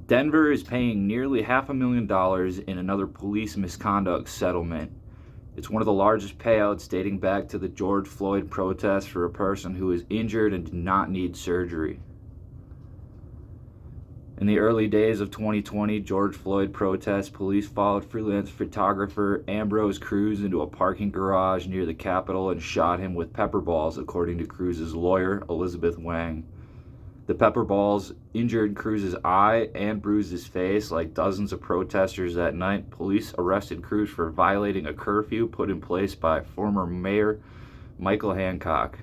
Denver is paying nearly $500,000 in another police misconduct settlement. It's one of the largest payouts dating back to the George Floyd protests for a person who was injured and did not need surgery. In the early days of 2020 George Floyd protests, police followed freelance photographer Ambrose Cruz into a parking garage near the Capitol and shot him with pepper balls, according to Cruz's lawyer, Elizabeth Wang. The pepper balls injured Cruz's eye and bruised his face. Like dozens of protesters that night, police arrested Cruz for violating a curfew put in place by former Mayor Michael Hancock.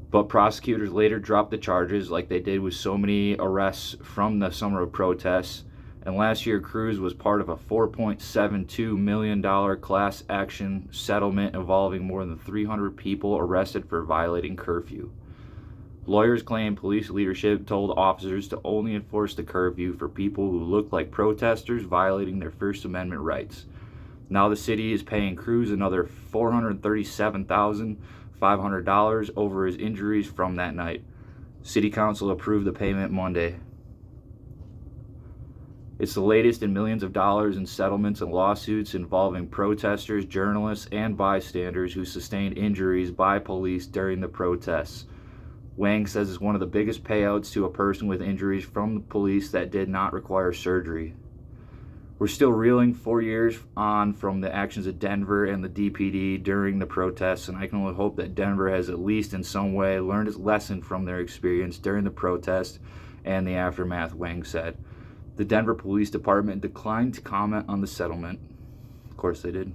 But prosecutors later dropped the charges, like they did with so many arrests from the summer of protests. And last year, Cruz was part of a $4.72 million class action settlement involving more than 300 people arrested for violating curfew. Lawyers claim police leadership told officers to only enforce the curfew for people who looked like protesters violating their First Amendment rights. Now the city is paying Cruz another $437,500 over his injuries from that night. City Council approved the payment Monday. It's the latest in millions of dollars in settlements and lawsuits involving protesters, journalists, and bystanders who sustained injuries by police during the protests. Wang says it's one of the biggest payouts to a person with injuries from the police that did not require surgery. We're still reeling 4 years on from the actions of Denver and the DPD during the protests, and I can only hope that Denver has at least in some way learned its lesson from their experience during the protest and the aftermath, Wang said. The Denver Police Department declined to comment on the settlement. Of course they did.